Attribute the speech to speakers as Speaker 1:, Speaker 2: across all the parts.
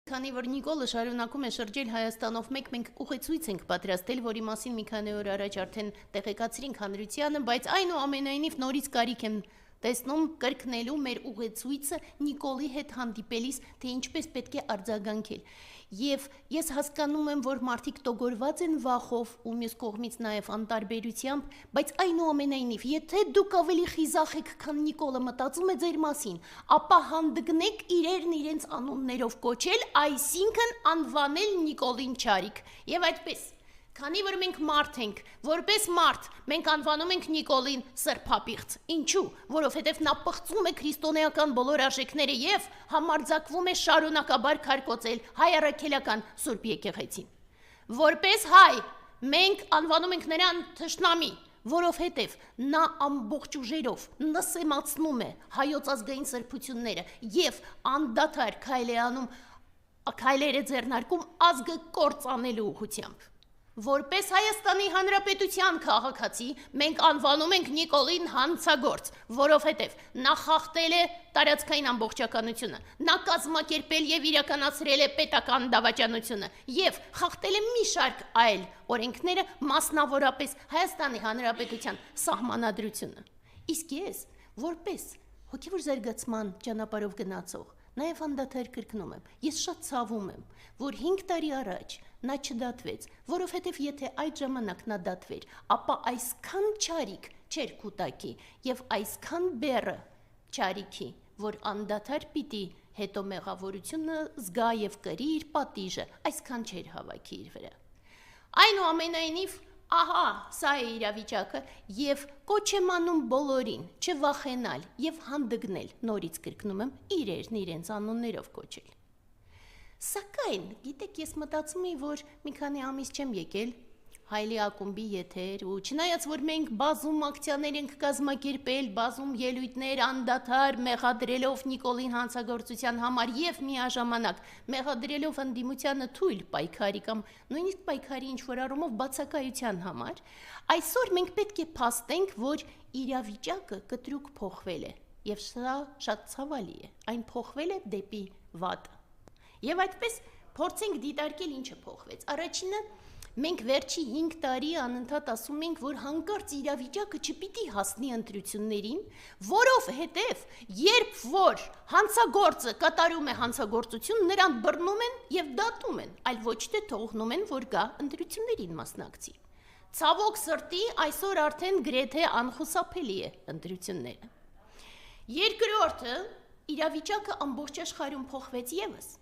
Speaker 1: Քանի որ Նիկոլը շարունակում է շրջել Հայաստանով մեկ, մենք ուղեցույց ենք պատրաստել, որի մասին մի քանի օր առաջ արդեն տեղեկացրինք հանրությանը, բայց այնուամենայնիվ նորից կարիք եմ տեսնում կրկնելու մեր ուղեցույցը Նիկոլի հետ հանդիպելիս, թե ինչպես պետք է արձագանքել։ Եվ ես հասկանում եմ, որ մարդիկ տոգորված են վախով ու մյուս կողմից նաև անտարբերությամբ, բայց այնուամենայնիվ, եթե դուք ավելի խիզախ եք, քան Նիկոլը մտածում է ձեր մասին, ապա հանդգնեք իրերն իրենց անուններով կոչել, այսինքն անվանել Նիկոլին Չարիք։ Եվ այդպես, քանի որ մենք մարդ ենք, որպես մարդ, մենք անվանում ենք Նիկոլին սրբապիղծ։ Ինչու՞, որովհետև նա պղծում է քրիստոնեական բոլոր արժեքները եւ համարձակվում է շարունակաբար քարկոծել հայ առաքելական Սուրբ եկեղեցին։ Որպես հայ, մենք անվանում ենք նրան թշնամի, որովհետև նա ամբողջ ուժերով նսեմացնում է հայոց ազգային սրբությունները եւ անդադար քայլեր է ձեռնարկում ազգը կործանելու ուղղությամբ։ Որպես Հայաստանի Հանրապետության քաղաքացի, մենք անվանում ենք Նիկոլին հանցագործ, որովհետև նա խախտել է տարածքային ամբողջականությունը, նա կազմակերպել եւ իրականացրել է պետական դավաճանությունը եւ խախտել է մի շարք այլ օրենքները, մասնավորապես Հայաստանի Հանրապետության սահմանադրությունը։ Իսկ ես, որպես հոգեվոր զարգացման ճանապարհով գնացող, նաև անդադար կրկնում եմ, ես շատ ցավում եմ, որ 5 տարի առաջ նա չդատվեց, որովհետև եթե այդ ժամանակ նա դատվեր, ապա այսքան Չարիք չէր կուտակի եւ այսքան բեռը Չարիքի, որ անդադար պիտի հետո մեղավորությունը զգա եւ կրի իր պատիժը, այսքան չէր հավաքի իր վրա։ Այնուամենայնիվ, ահա, սա է իրավիճակը եւ կոչ եմ անում բոլորին չվախենալ եւ հանդգնել, նորից կրկնում եմ, իրերն իրենց անուններով կոչել։ Սակայն, գիտեք, ես մտածում եմ, որ մի քանի ամիս չեմ եկել Հայլի ակումբի եթեր ու չնայած որ մենք բազում ակցիաներ ենք կազմակերպել, բազում ելույթներ անդադար մեղադրելով Նիկոլին հանցագործության համար եւ միաժամանակ մեղադրելով ընդդիմությանը թույլ պայքարի կամ նույնիսկ պայքարի ինչ-որ առումով բացակայության համար, այսօր մենք պետք է փաստենք, որ իրավիճակը կտրուկ փոխվել է եւ սա շատ ցավալի է, այն փոխվել է դեպի վատը։ Եվ այդպես փորձենք դիտարկել ինչը փոխվեց։ Առաջինը մենք վերջի 5 տարի անընդհատ ասում ենք, որ հանկարծ իրավիճակը չպիտի հասնի ընտրություններին, որովհետև երբ որ հանցագործը կատարում է հանցագործություն, նրան բռնում են եւ դատում են, այլ ոչ թե թողնում են, որ գա ընտրություններին մասնակցի։ Ցավոք սրտի այսօր արդեն գրեթե անխուսափելի է ընտրությունները։ Երկրորդը, իրավիճակը ամբողջ աշխարհում փոխվեց եւս։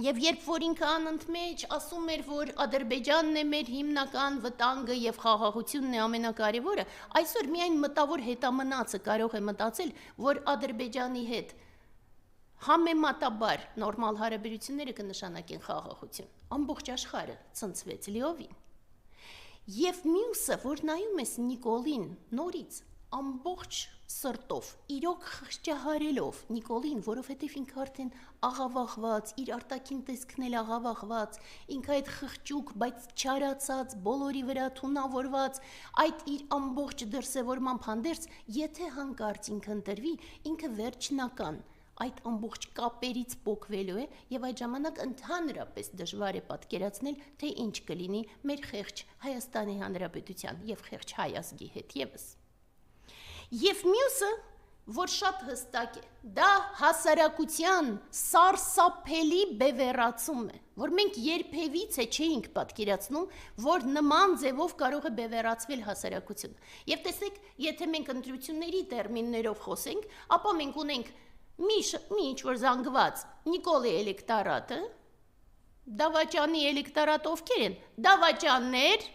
Speaker 1: Եվ երբ որ ինքը անընդմեջ ասում էր, որ Ադրբեջանն է մեր հիմնական վտանգը եւ խաղաղությունն է ամենակարևորը, այսօր միայն մտավոր հետամնացը կարող է մտածել, որ Ադրբեջանի հետ համեմատաբար նորմալ հարաբերությունները կնշանակեն խաղաղություն։ Ամբողջ աշխարհը ցնցվեց լիովին։ Եվ մյուսը, որ նայում ես Նիկոլին նորից ամբողջ սրտով, իրոք խղճահարելով Նիկոլին, որովհետև ինքը արդեն աղավաղված, իր արտաքին տեսքն էլ աղավաղված, ինքը այդ խղճուկ, բայց չարացած, բոլորի վրա թունավորված, այդ իր ամբողջ դրսևորմամբ հանդերձ, եթե հանկարծ ինքը ընտրվի, ինքը վերջնական այդ ամբողջ կապերից պոկվելու է եւ այդ ժամանակ ընդհանրապես դժվար է պատկերացնել, թե ինչ կլինի մեր խեղճ Հայաստանի Հանրապետության եւ խեղճ հայ ազգի հետ եւս։ Եվ մյուսը, որ շատ հստակ է, դա հասարակության սարսափելի բևեռացում է, որ մենք երբևիցե չէինք պատկերացնում, որ նման ձևով կարող է բևեռացվել հասարակությունը։ Եվ տեսեք, եթե մենք ընտրությունների տերմիններով խոսենք, ապա մենք ունենք մի ինչ-որ զանգված Նիկոլի էլեկտորատը, դավաճանի էլեկտորատը ովքեր են, դավաճաններ,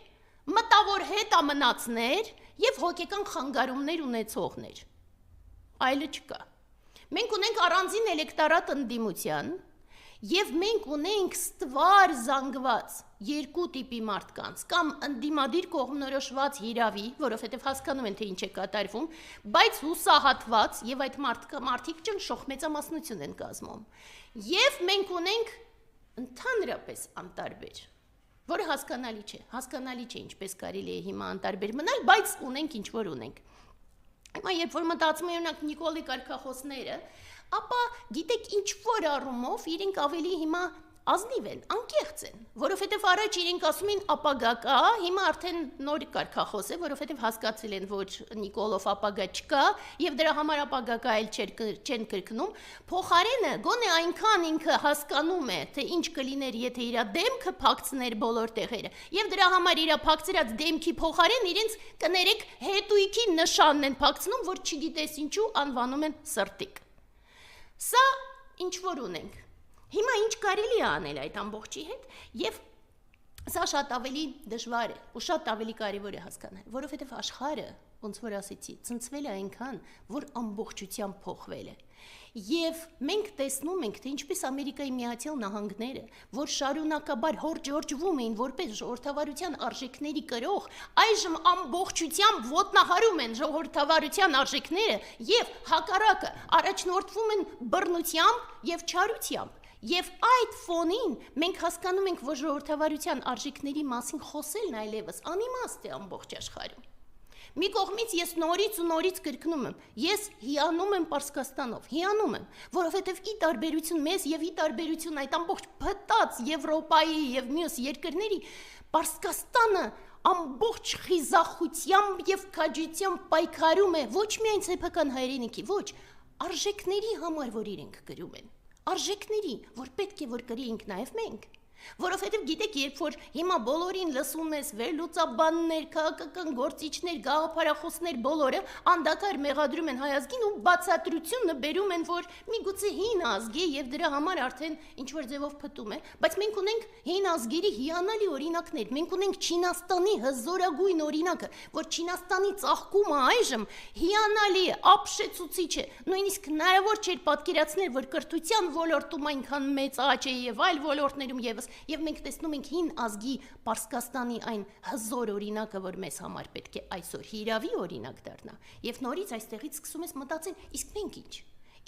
Speaker 1: մտավոր հետամնացներ եւ հոգեկան խանգարումներ ունեցողներ, այլը չկա։ Մենք ունենք առանձին էլեկտորատ ընդդիմության եւ մենք ունենք ստվար զանգված երկու տիպի մարդկանց, կամ ընդդիմադիր կողմնորոշված հիրավի, որովհետեւ հասկանում են, թե ինչ է կատարվում, բայց հուսահատված եւ այդ մարդիկ ճնշող մեծամասնություն են կազմում։ Եվ մենք ունենք ընդհանրապես անտարբեր, որը հասկանալի չէ, ինչպես կարելի է հիմա անտարբեր մնալ, բայց ունենք ինչ որ ունենք։ Հիմա երբ որ մտածում եմ օրինակ Նիկոլի կարգախոսները, ապա գիտեք ինչ որ առումով իրենք ավելի հիմա ազնիվ են, անկեղծ են, որովհետև առաջ իրենք ասում են ապագա կա, հիմա արդեն նոր կարգախոս է, որովհետև հասկացել են, որ Նիկոլով ապագա չկա, եւ դրա համար ապագա կա էլ չեն կրկնում, փոխարենը գոնե այնքան ինքը հասկանում է, թե ինչ կլիներ, եթե իր դեմքը փակցներ բոլոր տեղերը, եւ դրա համար իր փակցրած դեմքի փոխարեն իրենց կներեք հետույքի նշանն են փակցնում, որ չգիտես ինչու անվանում են սրտիկ։ Սա ինչ որ ունենք։ Հիմա ինչ կարելի է անել այդ ամբողջի հետ եւ սա շատ ավելի դժվար է ու շատ ավելի կարեւոր է հասկանալ, որովհետեւ աշխարհը, ոնց որ ասեցի, ցնցվել է այնքան, որ ամբողջությամբ փոխվել է։ Եվ մենք տեսնում ենք, թե ինչպես Ամերիկայի Միացյալ Նահանգները, որ շարունակաբար հորջորջվում էին որպես ժողովրդավարության արժեքների կրող, այժմ ամբողջությամբ ոտնահարում են ժողովրդավարության արժեքները եւ հակառակը առաջնորդվում են բռնությամբ եւ չարությամբ։ Եվ այդ ֆոնին մենք հասկանում ենք, որ ժողովրդավարության արժեքների մասին խոսելն այլևս անիմաստ է ամբողջ աշխարհում։ Մի կողմից ես նորից ու նորից կրկնում եմ, ես հիանում եմ Պարսկաստանով, հիանում եմ, որովհետև ի տարբերություն մեզ եւ ի տարբերություն այդ ամբողջ փտած Եվրոպայի եւ մյուս երկրների, Պարսկաստանը ամբողջ խիզախությամբ եւ քաջությամբ պայքարում է ոչ միայն սեփական հայրենիքի, ոչ, արժեքների համար, որ իրենք գրում են, արժեքների, որ պետք է որ կրեինք նաեւ մենք։ Որովհետև գիտեք, երբ որ հիմա բոլորին լսում ես վերլուծաբաններ, քաղաքական գործիչներ, գաղափարախոսներ բոլորը անդադար մեղադրում են հայ ազգին ու բացատրությունը բերում են, որ միգուցե հին ազգ է եւ դրա համար արդեն ինչ որ ձևով փտում է, բայց մենք ունենք հին ազգերի հիանալի օրինակներ, մենք ունենք Չինաստանի հզորագույն օրինակը, որ Չինաստանի ծաղկումը այժմ հիանալի է, ապշեցուցիչ է, նույնիսկ հնարավոր չէր պատկերացնել, որ կրթության ոլորտում այնքան մեծ աճ է եւ այլ ոլորտներում եւս Եվ մենք տեսնում ենք հին ազգի Պարսկաստանի այն հզոր օրինակը, որ մեզ համար պետք է այսօր հիրավի օրինակ դառնա։ Եվ նորից այստեղից սկսում ես մտածել, իսկ մենք ինչ։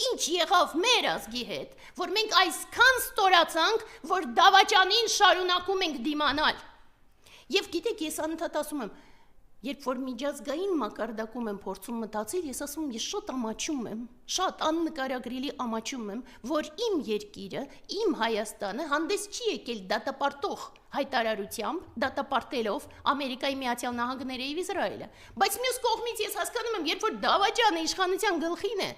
Speaker 1: Ինչ եղավ մեր ազգի հետ, որ մենք այսքան ստորացանք, որ դավաճանին շարունակում ենք դիմանալ։ Եվ գիտեք, ես անընդհատ ասում եմ, երբ որ միջազգային մակարդակում եմ փորձում մտածել, ես ասում եմ, ես շատ ամաչում եմ, շատ աննկարագրելի ամաչում եմ, որ իմ երկիրը, իմ Հայաստանը հանդես չի եկել դատապարտող հայտարարությամբ, դատապարտելով Ամերիկայի Միացյալ Նահանգները եւ Իսրայելը։ Բայց մյուս կողմից ես հասկանում եմ, երբ որ դավաճանը իշխանության գլխին է,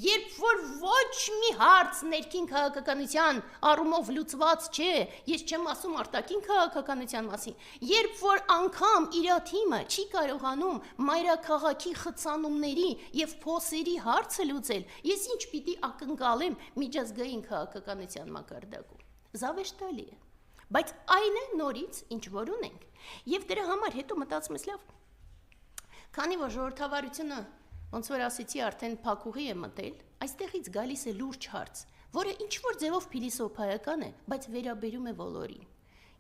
Speaker 1: երբ որ ոչ մի հարց ներքին քաղաքականության առումով լուծված չէ, ես չեմ ասում արտաքին քաղաքականության մասին, երբ որ անգամ իր թիմը չի կարողանում մայրաքաղաքի խցանումների եւ փոսերի հարցը լուծել, ես ինչ պիտի ակնկալեմ միջազգային քաղաքականության մակարդակում։ Զավեշտալի է։ Բայց այն է նորից ինչ որ ունենք։ Եվ դրա համար հետո մտածում ես լավ, քանի որ ժողովրդավարությունը, ոնց որ ասեցի, արդեն փակուղի է մտել, այստեղից գալիս է լուրջ հարց, որը ինչ որ ձևով փիլիսոփայական է, բայց վերաբերում է բոլորին։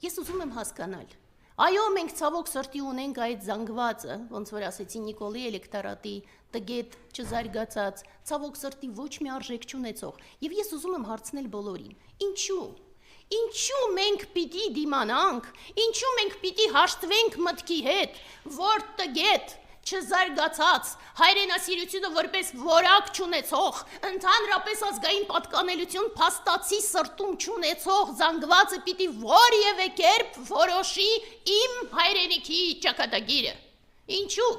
Speaker 1: Ես ուզում եմ հասկանալ, այո, մենք ցավոք սրտի ունենք այդ զանգվածը, ոնց որ ասեցի Նիկոլի էլեկտորատի տգետ չզարգացած, ցավոք սրտի ոչ մի արժեք չունեցող, եւ ես ուզում եմ հարցնել բոլորին. ինչու Ինչու մենք պիտի դիմանանք, ինչու մենք պիտի հաշտվենք մտքի հետ, որ տգետ, չզարգացած, հայրենասիրությունը որպես որակ չունեցող, ընդհանրապես ազգային պատկանելություն փաստացի սրտում չունեցող զանգվածը պիտի որևէ կերպ որոշի իմ հայրենիքի ճակատագիրը։ Ինչու։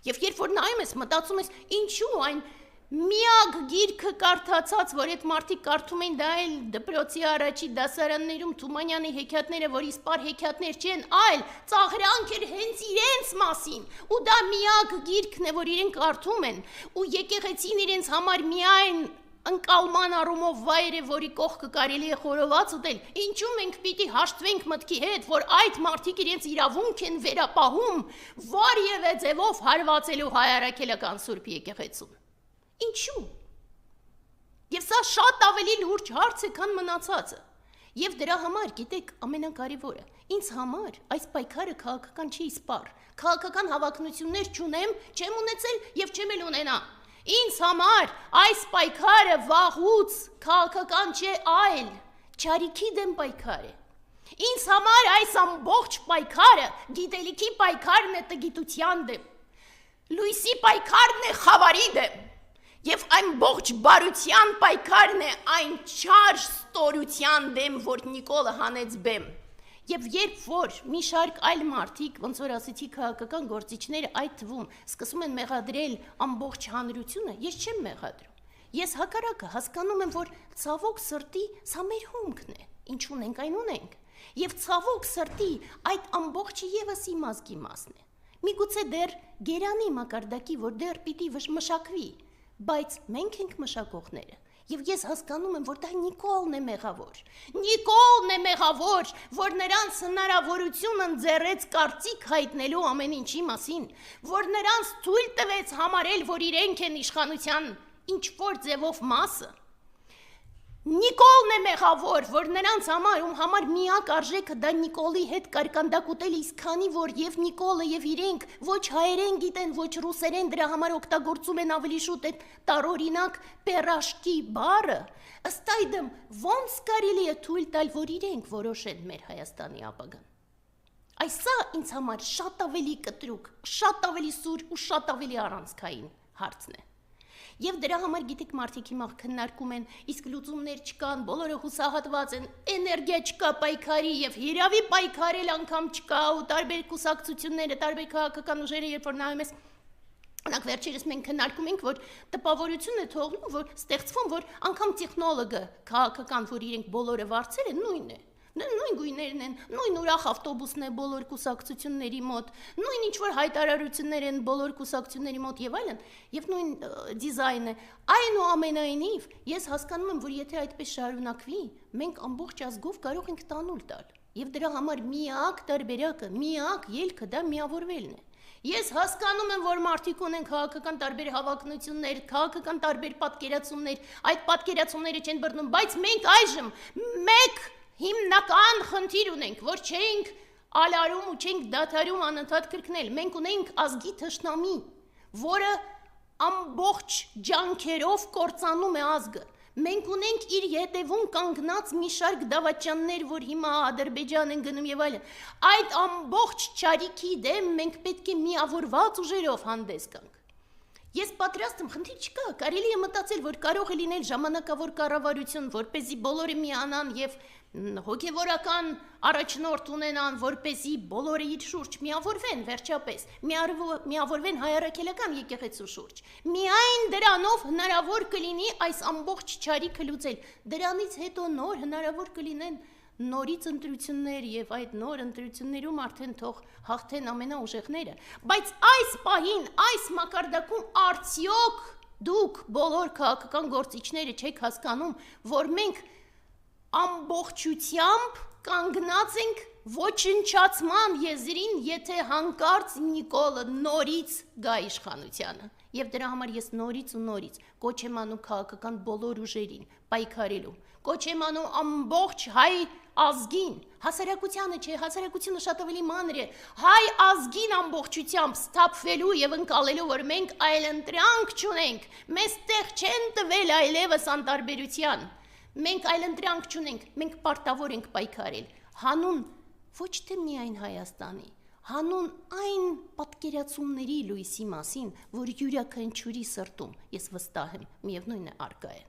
Speaker 1: Եվ երբ որ նայում ես, մտածում ես, ինչու այն միակ գիրքը կարդացած, որ այդ մարդիկ կարդում են, դա էլ դպրոցի առաջի դասարաններում Թումանյանի հեքիաթները, որ իսպար հեքիաթներ չեն, այլ ծաղրանք էր հենց իրենց մասին, ու դա միակ գիրքն է, որ իրենք կարդում են, ու եկեղեցին իրենց համար միայն ընկալման առումով վայր է, որի կողքը կարելի է խորոված ուտել, ինչու մենք պիտի հաշտվենք մտքի հետ, որ այդ մարդիկ իրենց իրավունք են վերապահում, որևէ ձևով հարվածելու հայարակելական սուրբ եկեղեցուն։ Ինչու։ Եվ սա շատ ավելի լուրջ հարց է, քան մնացածը։ Եվ դրա համար, գիտեք, ամենակարևորը, ինձ համար այս պայքարը քաղաքական չի սպառ, քաղաքական հավակնություններ չունեմ, չեմ ունեցել եւ չեմ էլ ունենա։ Ինձ համար այս պայքարը վաղուց քաղաքական չէ, այլ չարիքի դեմ պայքար է։ Ինձ համար այս ամբողջ պայքարը գիտելիքի պայքարն է տգիտության դեմ, լույսի պայքարն է խավարի դեմ։ Եվ այն ողջ բարության պայքարն է այն չար ստորության դեմ, որ Նիկոլը հանեց բեմ։ Եվ երբ որ մի շարք այլ մարդիկ, ոնց որ ասեցի քաղաքական գործիչները այդ թվում, սկսում են մեղադրել ամբողջ հանրությունը, ես չեմ մեղադրում։ Ես հակառակը հասկանում եմ, որ ցավոք սրտի սա մեր հումքն է, ինչ ունենք այն ունենք։ Եվ ցավոք սրտի այդ ամբողջը եւս իմ ազգի մասն է։ Միգուցե դեռ գերանի մակարդակի, որ դեռ պիտի մշակվի, բայց մենք ենք մշակողները։ Եվ ես հասկանում եմ, որ դա Նիկոլն է մեղավոր։ Նիկոլն է մեղավոր, որ նրանց հնարավորությունը ընձեռեց կարծիք հայտնելու ամեն ինչի մասին, որ նրանց թույլ տվեց համարել, որ իրենք են իշխանության ինչ-որ ձևով մասը։ Նիկոլն է մեղավոր, որ նրանց համար միակ արժեքը դա Նիկոլի հետ կարկանդակուտել, իսկ քանի որ եւ Նիկոլը եւ իրենք ոչ հայերեն գիտեն, ոչ ռուսերեն, դրա համար օգտագործում են ավելի շուտ այդ տարօրինակ պերաշկի բառը, ըստ այդմ ոնց կարելի է թույլ տալ, որ իրենք որոշեն մեր Հայաստանի ապագան։ Այս սա ինձ համար շատ ավելի կտրուկ, շատ ավելի սուր ու շատ ավելի առանցքային հարցն է։ Եվ դրա համար գիտեք մարդիկ հիմա քննարկում են, իսկ լուծումներ չկան, բոլորը հուսահատված են, էներգիա չկա պայքարի եւ հիրավի պայքարել անգամ չկա ու տարբեր կուսակցությունները, տարբեր քաղաքական ուժերը, երբ որ նայում ես, օրինակ վերջերս մենք քննարկում ենք, որ տպավորություն է թողնում, որ ստեղծվում, որ անգամ տեխնոլոգը քաղաքական, որ իրենք բոլորը վարձել են, նույնն է։ Նույն գույներն են, նույն ուրախ ավտոբուսն է բոլոր կուսակցությունների մոտ, նույն ինչ-որ հայտարարություններ են բոլոր կուսակցությունների մոտ եւ այլն, եւ նույն դիզայնը։ Այնուամենայնիվ, ես հասկանում եմ, որ եթե այդպես շարունակվի, մենք ամբողջ ազգով կարող ենք տանուլ տալ։ Եվ դրա համար միակ տարբերակը, միակ ելքը դա միավորվելն է։ Ես հասկանում եմ, որ մարդիկ ունեն քաղաքական տարբեր հավակնություններ, քաղաքական տարբեր պատկերացումներ, այդ պատկերացումները չեն բռնում, բայց մենք այժմ մեկ հիմնական խնդիր ունենք, որ չենք ալարում ու չենք դադարում անընդհատ կրկնել։ Մենք ունենք ազգի թշնամի, որը ամբողջ ջանքերով կործանում է ազգը։ Մենք ունենք իր ետևում կանգնած մի շարք դավաճաններ, որ հիմա Ադրբեջան են գնում եւ այլն։ Այդ ամբողջ չարիքի դեմ մենք պետք է միավորված ուժերով հանդես գանք։ Ես պատրաստ եմ, խնդիր չկա, կարելի է մտածել, որ կարող է լինել ժամանակավոր կառավարություն, որպեսզի բոլորը միանան եւ հոգեվորական առաջնորդ ունենան, որպեսզի բոլորը իր շուրջ միավորվեն, վերջապես, միավորվեն հայրաքելական եկեղեցու շուրջ։ Միայն դրանով հնարավոր կլինի այս ամբողջ չարիքը լուծել։ Դրանից հետո նոր հնարավոր կլինեն նորից ընտրություններ եւ այդ նոր ընտրություններում արդեն թող հաղթեն ամենաուժեղները, բայց այս պահին, այս մակարդակում արդյոք դուք բոլոր քաղաքական գործիչները չեք հասկանում, որ մենք ամբողջությամբ կանգնած ենք ոչնչացման եզրին, եթե հանկարծ Նիկոլը նորից գա իշխանությանը։ Եվ դրա համար ես նորից ու նորից կոչ եմ անում քաղաքական բոլոր ուժերին պայքարելու, կոչ եմ անում ամբողջ հայ ազգին, հասարակությանը չէ, հասարակությունը շատ ավելի մանր է, հայ ազգին ամբողջությամբ սթափվելու եւ ընկալելու, որ մենք այլընտրանք չունենք, մեզ տեղ չեն տվել այլևս անտարբերության, մենք այլընտրանք չունենք, մենք պարտավոր ենք պայքարել, հանուն ոչ թե միայն Հայաստանի, հանուն այն պատկերացումների լույսի մասին, որ յուրաքանչյուրի սրտում, ես վստահ եմ, միևնույն է արկա է։